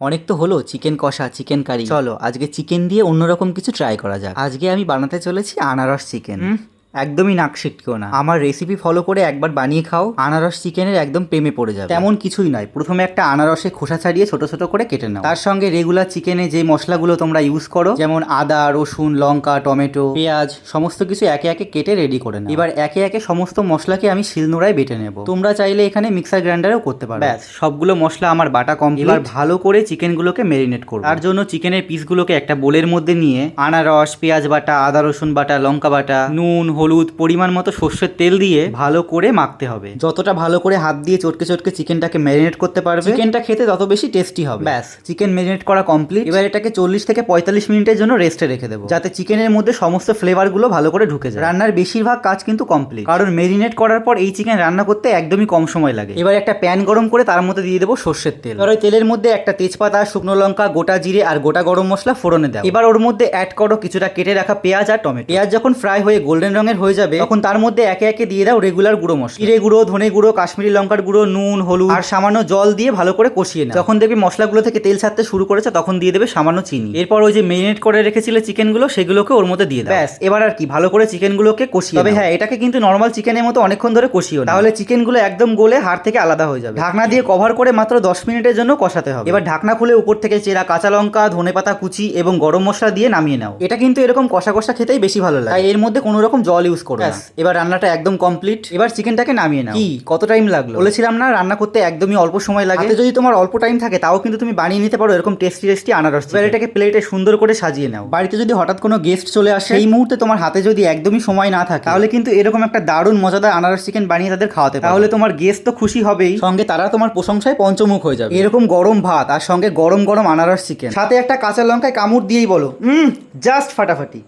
অনেক তো হলো চিকেন কষা, চিকেন কারি। চলো আজকে চিকেন দিয়ে অন্যরকম কিছু ট্রাই করা যাক। আজকে আমি বানাতে চলেছি আনারস চিকেন। একদমই নাক সিটকেও না। আমার রেসিপি ফলো করে একবার বানিয়ে খাও, আনারস চিকেনের একদম প্রেমে পড়ে যাবে। তেমন কিছুই নয়, প্রথমে একটা আনারসে খোসা ছাড়িয়ে ছোট ছোট করে কেটে নাও। তার সঙ্গে রেগুলার চিকেনে যে মশলাগুলো তোমরা ইউজ করো, যেমন আদা, রসুন, লঙ্কা, টমেটো, পেঁয়াজ, সমস্ত কিছু একে একে কেটে রেডি করে নাও। এবার একে একে সমস্ত মশলাকে আমি শিলনোড়ায় বেটে নেব। তোমরা চাইলে এখানে মিক্সার গ্রাইন্ডারেও করতে পারো। ব্যাস, সবগুলো মশলা আমার বাটা কমপ্লিট। এবার ভালো করে চিকেনগুলোকে মেরিনেট করব। তার জন্য চিকেনের পিসগুলোকে একটা বোলের মধ্যে নিয়ে আনারস, পেঁয়াজ বাটা, আদা রসুন বাটা, লঙ্কা বাটা, নুন, হলুদ, পরিমাণ মতো সর্ষের তেল দিয়ে ভালো করে মাখতে হবে। যতটা ভালো করে হাত দিয়ে চটকে চটকে চিকেনটাকে ম্যারিনেট করতে পারবে, চিকেনটা খেতে তত বেশি টেস্টি হবে। ব্যাস, চিকেন ম্যারিনেট করা কমপ্লিট। এবার এটাকে 40 থেকে 45 মিনিটের জন্য রেস্টে রেখে দেবো, যাতে চিকেনের মধ্যে সমস্ত ফ্লেভারগুলো ভালো করে ঢুকে যায়। রান্নার বেশিরভাগ কাজ কিন্তু কমপ্লিট, কারণ ম্যারিনেট করার পর এই চিকেন রান্না করতে একদমই কম সময় লাগে। এবার একটা প্যান গরম করে তার মধ্যে দিয়ে দেবো সর্ষের তেল। এবার ওই তেলের মধ্যে একটা তেজপাতা, শুকনো লঙ্কা, গোটা জিরে আর গোটা গরম মশলা ফোড়নে দাও। এবার ওর মধ্যে অ্যাড করো কিছুটা কেটে রাখা পেঁয়াজ আর টমেটো। পেঁয়াজ যখন ফ্রাই হয়ে গোল্ডেন রঙের হয়ে যাবে, তখন তার মধ্যে একে একে দিয়ে দাও রেগুলার গুঁড়ো মশলা, জিরে গুঁড়ো, ধনে গুঁড়ো, কাশ্মীরি লঙ্কার গুঁড়ো, নুন, হলুদ আর সামান্য জল দিয়ে ভালো করে কষিয়ে নাও। যখন দেখবে মশলাগুলো থেকে তেল ছাড়তে শুরু করেছে, তখন দিয়ে দেবে সামান্য চিনি। এরপর ওই যে মেরিনেট করে রেখেছিলে চিকেনগুলো, সেগুলোকে ওর মধ্যে দিয়ে দাও। ব্যাস, এবার আর কি, ভালো করে চিকেনগুলোকে কষিয়ে। তবে হ্যাঁ, এটাকে কিন্তু নর্মাল চিকেনের মতো অনেকক্ষণ ধরে কষিও না, তাহলে চিকেনগুলো একদম গলে হাড় থেকে আলাদা হয়ে যাবে। ঢাকনা দিয়ে কভার করে মাত্র 10 মিনিটের জন্য কষাতে হবে। এবার ঢাকনা খুলে উপর থেকে চেরা কাঁচা লঙ্কা, ধনেপাতা কুচি এবং গরম মশলা দিয়ে নামিয়ে নাও। এটা কিন্তু এরকম কষা কষা খেতেই বেশি ভালো লাগে, তাই এর মধ্যে কোনো রকম জল ইউজ করো না। এবার রান্নাটা একদম কমপ্লিট। এবার চিকেনটাকে নামিয়ে নাও। কি কত টাইম লাগলো? বলেছিলাম না রান্না করতে একদমই অল্প সময় লাগে। যদি তোমার অল্প টাইম থাকে, তাও কিন্তু তুমি বানিয়ে নিতে পারো এরকম টেস্টি টেস্টি আনারস। এবার এটাকে প্লেটে সুন্দর করে সাজিয়ে নাও। বাড়িতে যদি হঠাৎ কোনো গেস্ট চলে আসে, এই মুহূর্তে তোমার হাতে যদি একদমই সময় না থাকে, তাহলে কিন্তু এরকম একটা দারুণ মজাদার আনারস চিকেন বানিয়ে তাদের খাওয়াতে পারো। তাহলে তোমার গেস্ট তো খুশি হবেই, সঙ্গে তারা তোমার প্রশংসায় পঞ্চমুখ হয়ে যাবে। এরকম গরম ভাত আর সঙ্গে গরম গরম আনারস চিকেন, সাথে একটা কাঁচা লঙ্কায় কামড় দিয়েই বলো জাস্ট ফাটাফাটি।